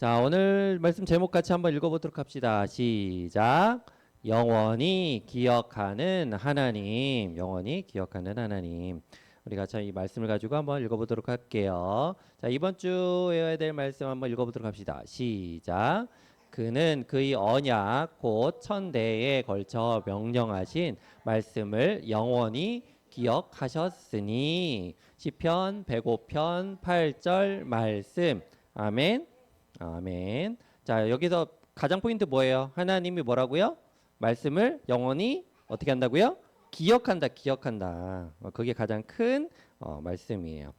자, 오늘 말씀 제목 같이 한번 읽어보도록 합시다. 시작. 영원히 기억하는 하나님. 영원히 기억하는 하나님. 우리가 이 말씀을 가지고 한번 읽어보도록 할게요. 자, 이번 주 외워야 될 말씀 한번 읽어보도록 합시다. 시작. 그는 그의 언약 곧 천대에 걸쳐 명령하신 말씀을 영원히 기억하셨으니. 시편 105편 8절 말씀. 아멘. 아멘. 자, 여기서 가장 포인트 뭐예요? 하나님이 뭐라고요? 말씀을 영원히 어떻게 한다고요? 기억한다, 기억한다. 그게 가장 큰 말씀이에요.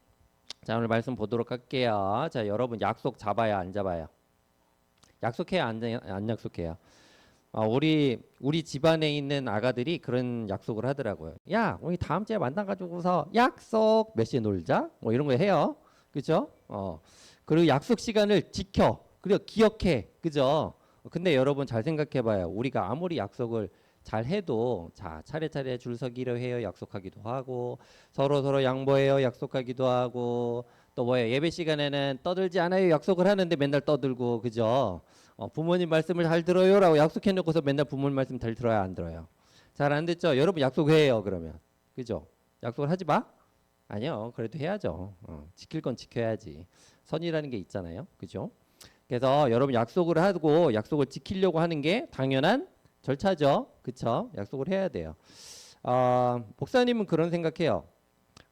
자, 오늘 말씀 보도록 할게요. 자, 여러분 약속 잡아야 안 잡아요? 약속해야 안 약속해요? 우리 집안에 있는 아가들이 그런 약속을 하더라고요. 야, 우리 다음 주에 만나가지고서 약속 몇 시에 놀자? 뭐 이런 거 해요. 그죠? 그리고 약속 시간을 지켜. 그리고 기억해. 그죠? 근데 여러분 잘 생각해 봐요. 우리가 아무리 약속을 잘 해도 자, 차례차례 줄 서기로 해요. 약속하기도 하고 서로 양보해요. 약속하기도 하고 또 뭐예요? 예배 시간에는 떠들지 않아요. 약속을 하는데 맨날 떠들고 그죠? 부모님 말씀을 잘 들어요라고 약속해 놓고서 맨날 부모님 말씀 잘 들어야 안 들어요. 잘 안 됐죠? 여러분 약속해요. 그러면. 그죠? 약속을 하지 마? 아니요. 그래도 해야죠. 지킬 건 지켜야지. 선이라는 게 있잖아요. 그죠? 그래서 여러분 약속을 하고 약속을 지키려고 하는 게 당연한 절차죠. 그쵸? 약속을 해야 돼요. 목사님은 그런 생각해요.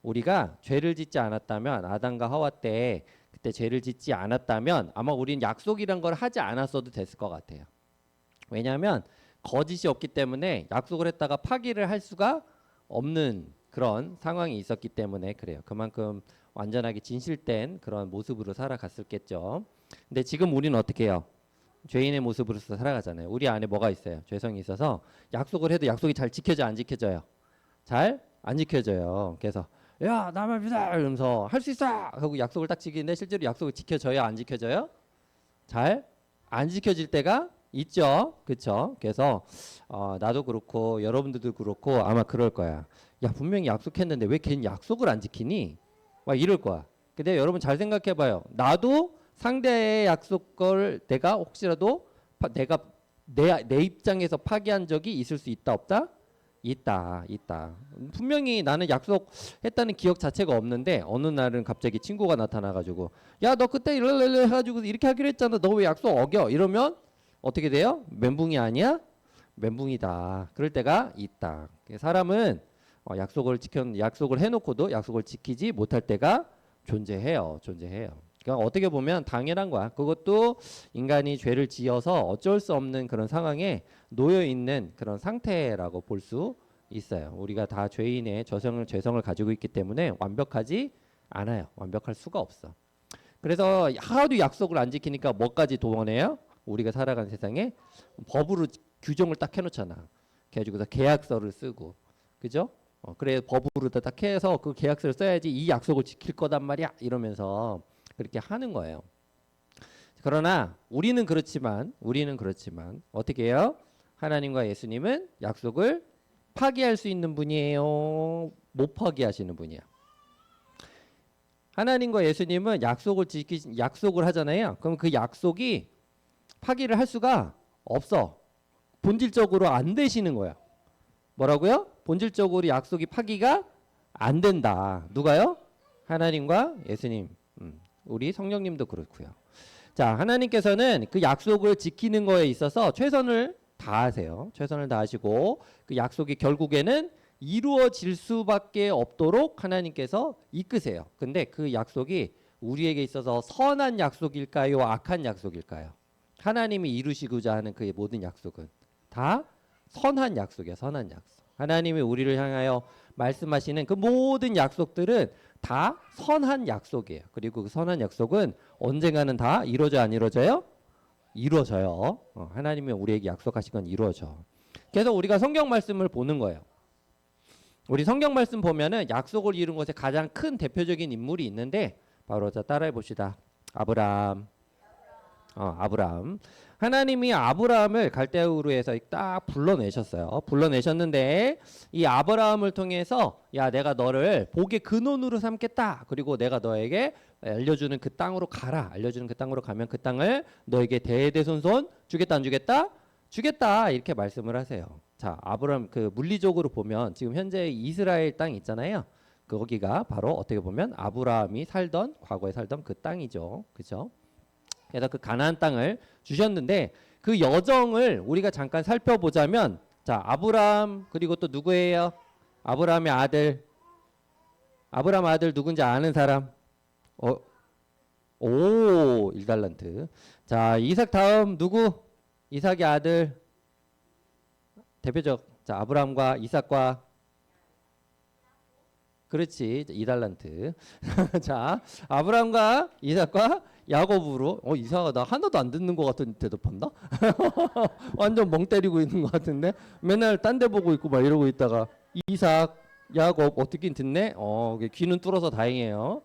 우리가 죄를 짓지 않았다면 아담과 하와 때 그때 죄를 짓지 않았다면 아마 우리는 약속이란 걸 하지 않았어도 됐을 것 같아요. 왜냐하면 거짓이 없기 때문에 약속을 했다가 파기를 할 수가 없는 그런 상황이 있었기 때문에 그래요. 그만큼 완전하게 진실된 그런 모습으로 살아갔었겠죠. 근데 지금 우리는 어떻게 해요? 죄인의 모습으로서 살아가잖아요. 우리 안에 뭐가 있어요? 죄성이 있어서 약속을 해도 약속이 잘 지켜져 안 지켜져요? 잘 안 지켜져요. 그래서 야, 나만 믿어! 이러면서 할 수 있어! 하고 약속을 딱 지키는데 실제로 약속을 지켜져요? 안 지켜져요? 잘 안 지켜질 때가 있죠. 그렇죠? 그래서 나도 그렇고 여러분들도 그렇고 아마 그럴 거야. 야, 분명히 약속했는데 왜 걔는 약속을 안 지키니? 막 이럴 거야. 근데 여러분 잘 생각해 봐요. 나도 상대의 약속을 내가 혹시라도 내가 내 입장에서 파기한 적이 있을 수 있다 없다? 있다. 분명히 나는 약속했다는 기억 자체가 없는데 어느 날은 갑자기 친구가 나타나가지고 야, 너 그때 이럴래 해가지고 이렇게 하기로 했잖아. 너 왜 약속 어겨? 이러면 어떻게 돼요? 멘붕이 아니야? 멘붕이다. 그럴 때가 있다. 사람은 약속을 해놓고도 약속을 지키지 못할 때가 존재해요. 그러니까 어떻게 보면 당연한 거야. 그것도 인간이 죄를 지어서 어쩔 수 없는 그런 상황에 놓여 있는 그런 상태라고 볼 수 있어요. 우리가 다 죄인의 죄성을 가지고 있기 때문에 완벽하지 않아요. 완벽할 수가 없어. 그래서 하도 약속을 안 지키니까 뭐까지 동원해요? 우리가 살아가는 세상에 법으로 규정을 딱 해놓잖아. 그래가지고서 계약서를 쓰고, 그죠? 그래 법으로 딱 해서 그 계약서를 써야지 이 약속을 지킬 거단 말이야. 이러면서 그렇게 하는 거예요. 그러나 우리는 그렇지만 어떻게 해요? 하나님과 예수님은 약속을 파기할 수 있는 분이에요. 못 파기하시는 분이야. 하나님과 예수님은 약속을 하잖아요. 그럼 그 약속이 파기를 할 수가 없어. 본질적으로 안 되시는 거야. 뭐라고요? 본질적으로 약속이 파기가 안 된다. 누가요? 하나님과 예수님. 우리 성령님도 그렇고요. 자, 하나님께서는 그 약속을 지키는 거에 있어서 최선을 다하세요. 최선을 다하시고 그 약속이 결국에는 이루어질 수밖에 없도록 하나님께서 이끄세요. 근데 그 약속이 우리에게 있어서 선한 약속일까요? 악한 약속일까요? 하나님이 이루시고자 하는 그의 모든 약속은 다 선한 약속이에요. 선한 약속. 하나님이 우리를 향하여 말씀하시는 그 모든 약속들은 다 선한 약속이에요. 그리고 그 선한 약속은 언젠가는 다 이루어져 안 이루어져요? 이루어져요. 하나님이 우리에게 약속하신 건 이루어져. 그래서 우리가 성경 말씀을 보는 거예요. 우리 성경 말씀 보면은 약속을 이룬 것에 가장 큰 대표적인 인물이 있는데 바로 자 따라해 봅시다. 아브라함, 아브라함. 하나님이 아브라함을 갈대우르에서 딱 불러내셨어요. 불러내셨는데 이 아브라함을 통해서 야 내가 너를 복의 근원으로 삼겠다. 그리고 내가 너에게 알려주는 그 땅으로 가라. 알려주는 그 땅으로 가면 그 땅을 너에게 대대손손 주겠다 안 주겠다? 주겠다 이렇게 말씀을 하세요. 자 아브라함 그 물리적으로 보면 지금 현재 이스라엘 땅 있잖아요. 거기가 바로 어떻게 보면 아브라함이 살던 과거에 살던 그 땅이죠. 그렇죠? 그래서 그 가나안 땅을 주셨는데 그 여정을 우리가 잠깐 살펴보자면 자 아브라함 그리고 또 누구예요? 아브라함의 아들 아브라함 아들 누군지 아는 사람? 오 1달란트. 자 이삭 다음 누구? 이삭의 아들 대표적 자 아브라함과 이삭과 그렇지 2달란트. 자 아브라함과 이삭과 야곱으로 이상하다 하나도 안 듣는 것 같은 대답한다. 완전 멍 때리고 있는 것 같은데 맨날 딴 데 보고 있고 막 이러고 있다가 이삭 야곱 듣긴 듣네. 귀는 뚫어서 다행이에요.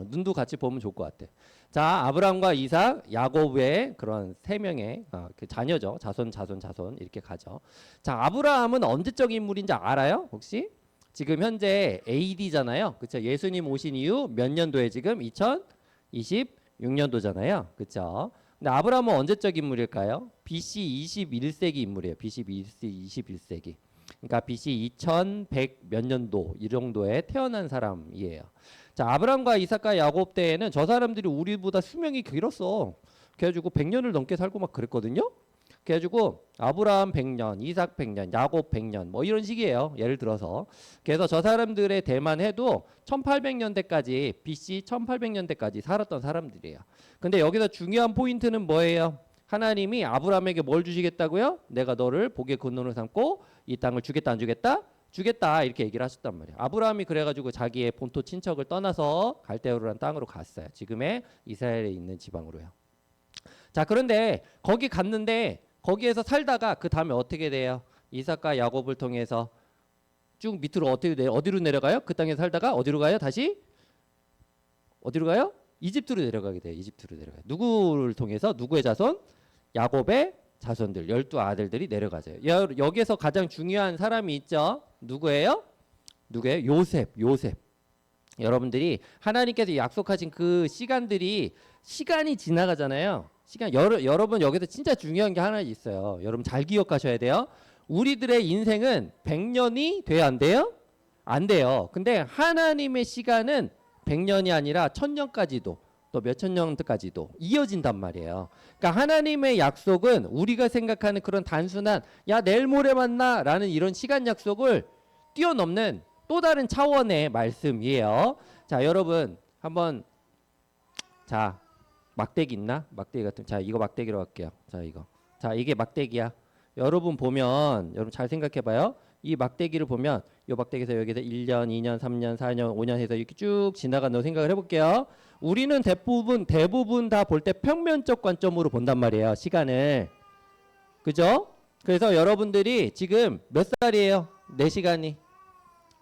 눈도 같이 보면 좋을 것 같아. 자 아브라함과 이삭 야곱의 그런 세 명의 그 자녀죠. 자손 이렇게 가죠. 자 아브라함은 언제적 인물인지 알아요 혹시? 지금 현재 AD잖아요. 그렇죠? 예수님 오신 이후 몇 년도에 지금 2026년도잖아요. 그렇죠? 근데 아브라함은 언제적 인물일까요? BC 21세기 인물이에요. BC 21세기. 그러니까 BC 2100 몇 년도 이 정도에 태어난 사람이에요. 자, 아브라함과 이삭과 야곱 때에는 저 사람들이 우리보다 수명이 길었어. 그래가지고 100년을 넘게 살고 막 그랬거든요. 그래가지고 아브라함 100년, 이삭 100년, 야곱 100년 뭐 이런 식이에요. 예를 들어서 그래서 저 사람들의 대만 해도 1800년대까지 BC 1800년대까지 살았던 사람들이에요. 근데 여기서 중요한 포인트는 뭐예요? 하나님이 아브라함에게 뭘 주시겠다고요? 내가 너를 복의 근원으로 삼고 이 땅을 주겠다 안 주겠다? 주겠다 이렇게 얘기를 하셨단 말이에요. 아브라함이 그래가지고 자기의 본토 친척을 떠나서 갈대우르라는 땅으로 갔어요. 지금의 이스라엘에 있는 지방으로요. 자 그런데 거기 갔는데 거기에서 살다가 그 다음에 어떻게 돼요? 이삭과 야곱을 통해서 쭉 밑으로 어디로 내려가요? 그 땅에 살다가 어디로 가요? 다시 어디로 가요? 이집트로 내려가게 돼요. 이집트로 내려가요. 누구를 통해서? 누구의 자손? 야곱의 자손들 12아들들이 내려가죠. 여기에서 가장 중요한 사람이 있죠. 누구예요? 요셉. 여러분들이 하나님께서 약속하신 그 시간이 지나가잖아요. 여러분 여기서 진짜 중요한 게 하나 있어요. 여러분 잘 기억하셔야 돼요. 우리들의 인생은 100년이 돼야 안 돼요? 안 돼요. 근데 하나님의 시간은 100년이 아니라 1000년까지도 또 몇천 년까지도 이어진단 말이에요. 그러니까 하나님의 약속은 우리가 생각하는 그런 단순한 야 내일 모레 만나 라는 이런 시간 약속을 뛰어넘는 또 다른 차원의 말씀이에요. 자 여러분 한번 자 막대기 있나? 막대기 같은 자 이거 막대기로 할게요. 자 이게 막대기야. 여러분 보면 여러분 잘 생각해봐요. 이 막대기를 보면 이 막대기에서 여기서 1년, 2년, 3년, 4년, 5년 해서 이렇게 쭉 지나가는 생각을 해볼게요. 우리는 대부분 다 볼 때 평면적 관점으로 본단 말이에요. 시간을. 그죠? 그래서 여러분들이 지금 몇 살이에요? 내 시간이.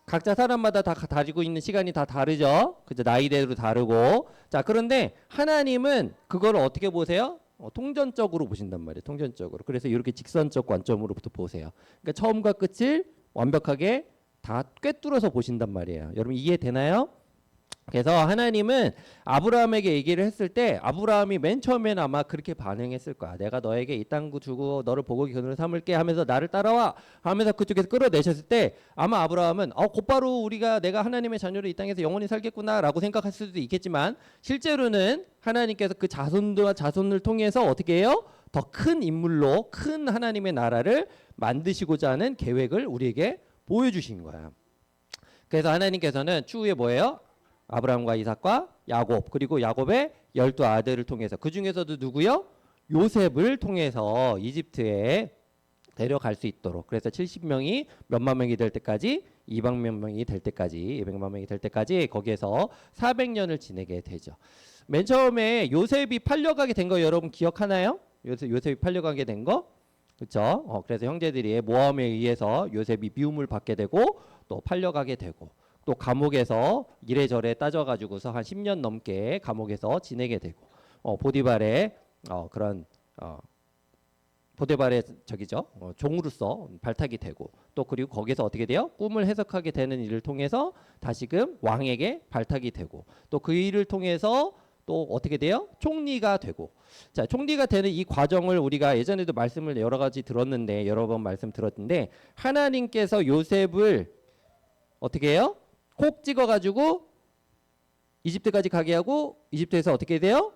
각자 사람마다 다 가지고 있는 시간이 다 다르죠. 그죠? 나이대로 다르고. 자, 그런데 하나님은 그걸 어떻게 보세요? 통전적으로 보신단 말이에요. 통전적으로. 그래서 이렇게 직선적 관점으로부터 보세요. 그러니까 처음과 끝을 완벽하게 다 꿰뚫어서 보신단 말이에요. 여러분 이해되나요? 그래서 하나님은 아브라함에게 얘기를 했을 때 아브라함이 맨 처음에는 아마 그렇게 반응했을 거야. 내가 너에게 이 땅 주고 너를 복의 근원으로 삼을게 하면서 나를 따라와 하면서 그쪽에서 끌어내셨을 때 아마 아브라함은 곧바로 내가 하나님의 자녀로 이 땅에서 영원히 살겠구나라고 생각할 수도 있겠지만 실제로는 하나님께서 그 자손들과 자손을 통해서 어떻게 해요? 더 큰 인물로 큰 하나님의 나라를 만드시고자 하는 계획을 우리에게 보여주신 거야. 그래서 하나님께서는 추후에 뭐예요? 아브라함과 이삭과 야곱 그리고 야곱의 12아들을 통해서 그 중에서도 누구요? 요셉을 통해서 이집트에 데려갈 수 있도록 그래서 70명이 몇만 명이 될 때까지 200만 명이 될 때까지 거기에서 400년을 지내게 되죠. 맨 처음에 요셉이 팔려가게 된 거 여러분 기억하나요? 요셉이 팔려가게 된 거? 그렇죠? 그래서 형제들이 모함에 의해서 요셉이 미움을 받게 되고 또 팔려가게 되고 또 감옥에서 이래저래 따져가지고서 한 10년 넘게 감옥에서 지내게 되고 보디발의 그런 보데발의 종으로서 발탁이 되고 또 그리고 거기서 어떻게 돼요? 꿈을 해석하게 되는 일을 통해서 다시금 왕에게 발탁이 되고 또 그 일을 통해서 또 어떻게 돼요? 총리가 되고 자 총리가 되는 이 과정을 우리가 예전에도 말씀을 여러 가지 들었는데 여러 번 말씀 들었는데 하나님께서 요셉을 어떻게 해요? 콕 찍어가지고 이집트까지 가게 하고 이집트에서 어떻게 돼요?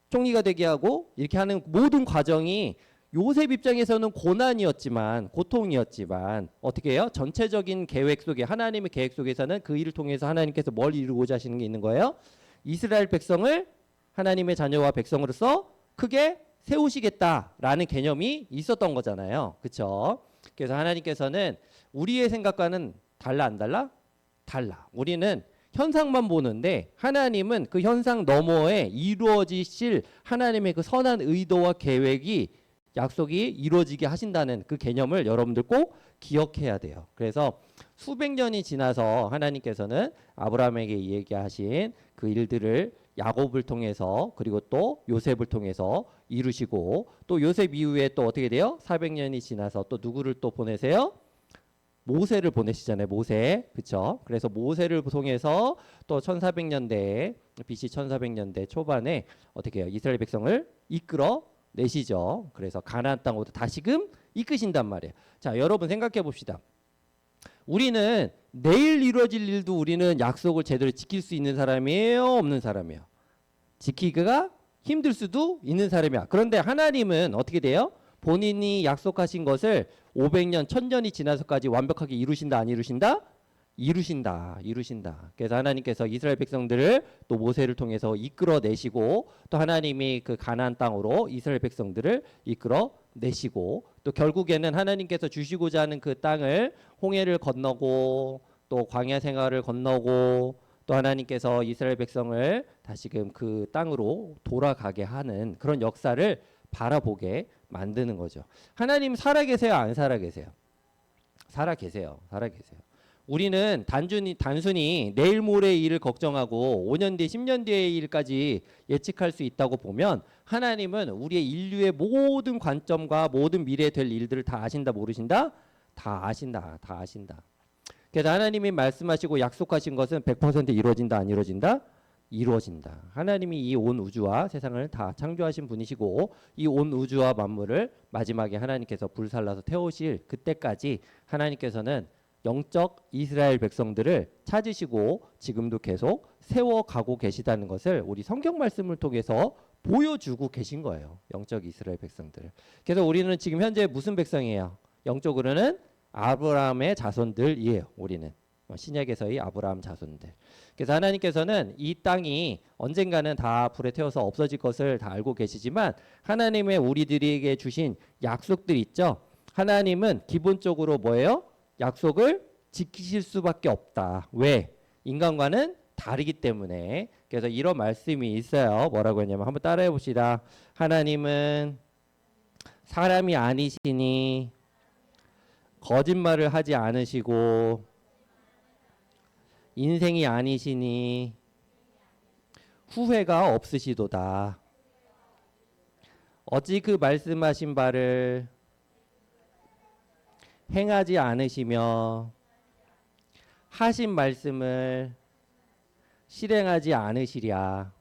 총리가 되게 하고 이렇게 하는 모든 과정이 요셉 입장에서는 고난이었지만 고통이었지만 어떻게 해요? 전체적인 계획 속에 하나님의 계획 속에서는 그 일을 통해서 하나님께서 뭘 이루고자 하시는 게 있는 거예요? 이스라엘 백성을 하나님의 자녀와 백성으로서 크게 세우시겠다라는 개념이 있었던 거잖아요. 그렇죠? 그래서 하나님께서는 우리의 생각과는 달라 안 달라? 달라. 우리는 현상만 보는데 하나님은 그 현상 너머에 이루어지실 하나님의 그 선한 의도와 계획이 약속이 이루어지게 하신다는 그 개념을 여러분들 꼭 기억해야 돼요. 그래서 수백 년이 지나서 하나님께서는 아브라함에게 얘기하신 그 일들을 야곱을 통해서 그리고 또 요셉을 통해서 이루시고 또 요셉 이후에 또 어떻게 돼요? 400년이 지나서 또 누구를 또 보내세요? 모세를 보내시잖아요. 모세. 그렇죠? 그래서 모세를 통해서 또 1400년대 BC 1400년대 초반에 어떻게 해요? 이스라엘 백성을 이끌어 내시죠. 그래서 가나안 땅으로 다시금 이끄신단 말이에요. 자, 여러분 생각해 봅시다. 우리는 내일 이루어질 일도 우리는 약속을 제대로 지킬 수 있는 사람이에요? 없는 사람이에요? 지키기가 힘들 수도 있는 사람이야. 그런데 하나님은 어떻게 돼요? 본인이 약속하신 것을 500년, 1000년이 지나서까지 완벽하게 이루신다, 안 이루신다? 이루신다, 이루신다. 그래서 하나님께서 이스라엘 백성들을 또 모세를 통해서 이끌어 내시고 또 하나님이 그 가나안 땅으로 이스라엘 백성들을 이끌어 내시고 또 결국에는 하나님께서 주시고자 하는 그 땅을 홍해를 건너고 또 광야 생활을 건너고 또 하나님께서 이스라엘 백성을 다시금 그 땅으로 돌아가게 하는 그런 역사를 바라보게 만드는 거죠. 하나님 살아계세요, 안 살아계세요? 살아계세요, 살아계세요. 우리는 단순히 내일 모레의 일을 걱정하고 5년 뒤, 10년 뒤의 일까지 예측할 수 있다고 보면 하나님은 우리의 인류의 모든 관점과 모든 미래에 될 일들을 다 아신다, 모르신다? 다 아신다, 다 아신다. 그래서 하나님이 말씀하시고 약속하신 것은 100% 이루어진다, 안 이루어진다? 이루어진다. 하나님이 이 온 우주와 세상을 다 창조하신 분이시고 이 온 우주와 만물을 마지막에 하나님께서 불살라서 태우실 그때까지 하나님께서는 영적 이스라엘 백성들을 찾으시고 지금도 계속 세워가고 계시다는 것을 우리 성경 말씀을 통해서 보여주고 계신 거예요. 영적 이스라엘 백성들을. 그래서 우리는 지금 현재 무슨 백성이에요? 영적으로는 아브라함의 자손들이에요. 우리는 신약에서의 아브라함 자손들. 그래서 하나님께서는 이 땅이 언젠가는 다 불에 태워서 없어질 것을 다 알고 계시지만 하나님의 우리들에게 주신 약속들 있죠. 하나님은 기본적으로 뭐예요? 약속을 지키실 수밖에 없다. 왜? 인간과는 다르기 때문에. 그래서 이런 말씀이 있어요. 뭐라고 했냐면 한번 따라해 봅시다. 하나님은 사람이 아니시니 거짓말을 하지 않으시고 인생이 아니시니 후회가 없으시도다. 어찌 그 말씀하신 바를 행하지 않으시며 하신 말씀을 실행하지 않으시랴.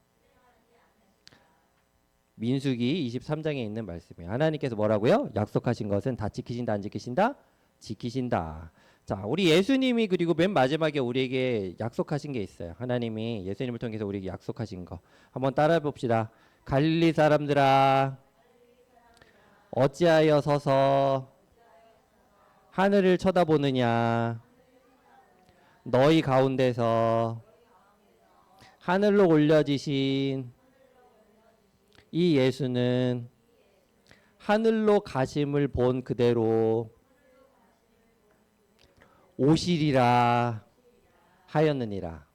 민수기 23장에 있는 말씀이에요. 하나님께서 뭐라고요? 약속하신 것은 다 지키신다, 안 지키신다? 지키신다. 자, 우리 예수님이 그리고 맨 마지막에 우리에게 약속하신 게 있어요. 하나님이 예수님을 통해서 우리에게 약속하신 거. 한번 따라해 봅시다. 갈릴리 사람들아, 어찌하여 서서 하늘을 쳐다보느냐? 너희 가운데서 하늘로 올려지신 이 예수는 하늘로 가심을 본 그대로 오시리라 하였느니라.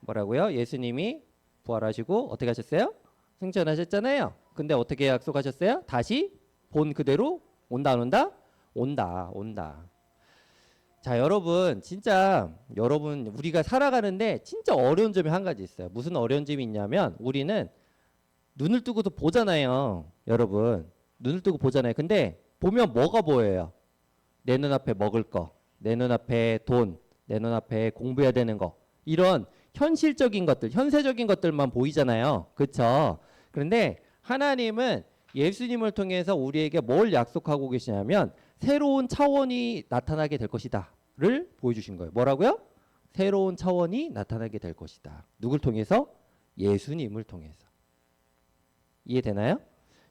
뭐라고요? 예수님이 부활하시고 어떻게 하셨어요? 승천하셨잖아요. 근데 어떻게 약속하셨어요? 다시 본 그대로 온다, 안 온다? 온다, 온다. 자, 여러분, 진짜 여러분 우리가 살아가는데 진짜 어려운 점이 한 가지 있어요. 무슨 어려운 점이 있냐면 우리는 눈을 뜨고도 보잖아요. 여러분. 눈을 뜨고 보잖아요. 근데 보면 뭐가 보여요? 내 눈앞에 먹을 거, 내 눈앞에 돈, 내 눈앞에 공부해야 되는 거. 이런 현실적인 것들, 현세적인 것들만 보이잖아요. 그렇죠? 그런데 하나님은 예수님을 통해서 우리에게 뭘 약속하고 계시냐면 새로운 차원이 나타나게 될 것이다를 보여주신 거예요. 뭐라고요? 새로운 차원이 나타나게 될 것이다. 누굴 통해서? 예수님을 통해서. 이해되나요?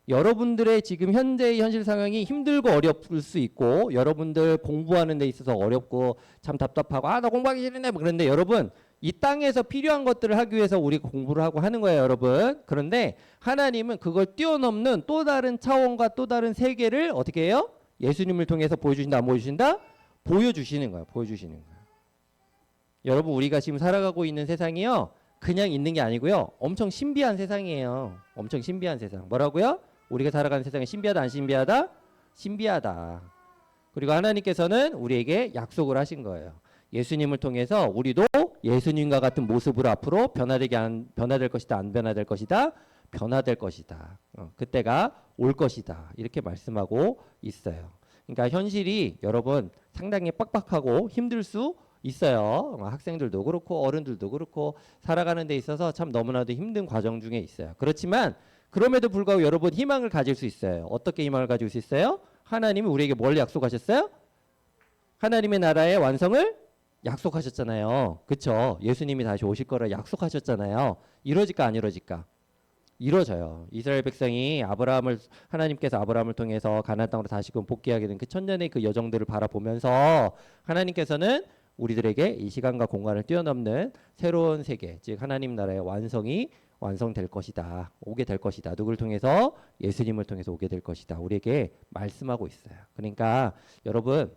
여러분들의 지금 현재의 현실 상황이 힘들고 어려울 수 있고 여러분들 공부하는 데 있어서 어렵고 참 답답하고 나 공부하기 싫은데 뭐 그런데 여러분 이 땅에서 필요한 것들을 하기 위해서 우리가 공부를 하고 하는 거예요, 여러분. 그런데 하나님은 그걸 뛰어넘는 또 다른 차원과 또 다른 세계를 어떻게 해요? 예수님을 통해서 보여주신다, 안 보여주신다? 보여주시는 거예요. 보여주시는 거예요. 여러분 우리가 지금 살아가고 있는 세상이요. 그냥 있는 게 아니고요. 엄청 신비한 세상이에요. 엄청 신비한 세상. 뭐라고요? 우리가 살아가는 세상이 신비하다, 안 신비하다? 신비하다. 그리고 하나님께서는 우리에게 약속을 하신 거예요. 예수님을 통해서 우리도 예수님과 같은 모습으로 앞으로 변화될 것이다, 안 변화될 것이다? 변화될 것이다. 그때가 올 것이다. 이렇게 말씀하고 있어요. 그러니까 현실이 여러분 상당히 빡빡하고 힘들 수 있어요. 학생들도 그렇고 어른들도 그렇고 살아가는 데 있어서 참 너무나도 힘든 과정 중에 있어요. 그렇지만 그럼에도 불구하고 여러분 희망을 가질 수 있어요. 어떻게 희망을 가질 수 있어요? 하나님이 우리에게 뭘 약속하셨어요? 하나님의 나라의 완성을 약속하셨잖아요. 그렇죠? 예수님이 다시 오실 거라 약속하셨잖아요. 이루어질까 안 이루어질까? 이루어져요. 이스라엘 백성이 하나님께서 아브라함을 통해서 가나안 땅으로 다시금 복귀하게 된 그 천년의 그 여정들을 바라보면서 하나님께서는 우리들에게 이 시간과 공간을 뛰어넘는 새로운 세계, 즉 하나님 나라의 완성될 것이다. 오게 될 것이다. 누굴 통해서? 예수님을 통해서 오게 될 것이다. 우리에게 말씀하고 있어요. 그러니까 여러분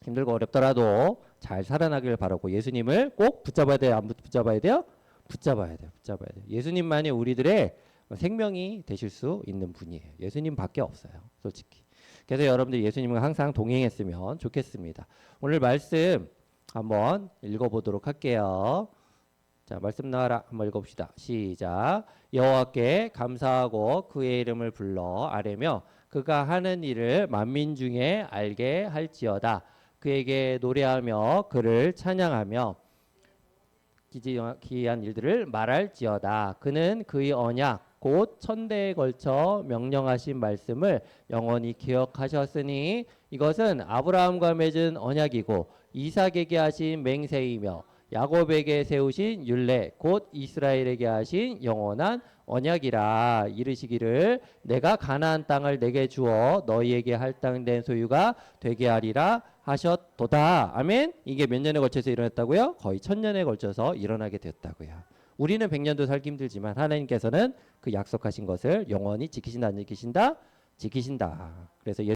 힘들고 어렵더라도 잘 살아나길 바라고 예수님을 꼭 붙잡아야 돼요? 안 붙잡아야 돼요? 붙잡아야 돼요. 붙잡아야 돼요. 예수님만이 우리들의 생명이 되실 수 있는 분이에요. 예수님밖에 없어요. 솔직히. 그래서 여러분들 예수님과 항상 동행했으면 좋겠습니다. 오늘 말씀 한번 읽어보도록 할게요. 자, 말씀 나와라. 한번 읽어봅시다. 시작. 여호와께 감사하고 그의 이름을 불러 아뢰며 그가 하는 일을 만민 중에 알게 할지어다. 그에게 노래하며 그를 찬양하며 기이한 일들을 말할지어다. 그는 그의 언약 곧 천대에 걸쳐 명령하신 말씀을 영원히 기억하셨으니 이것은 아브라함과 맺은 언약이고 이삭에게 하신 맹세이며 야곱에게 세우신 율례 곧 이스라엘에게 하신 영원한 언약이라. 이르시기를 내가 가나안 땅을 내게 주어 너희에게 할당된 소유가 되게 하리라 하셨도다. 아멘. 이게 몇 년에 걸쳐서 일어났다고요? 거의 1000년에 걸쳐서 일어나게 됐다고요. 우리는 100년도 살기 힘들지만 하나님께서는 그 약속하신 것을 영원히 지키신다, 안 지키신다? 지키신다. 그래서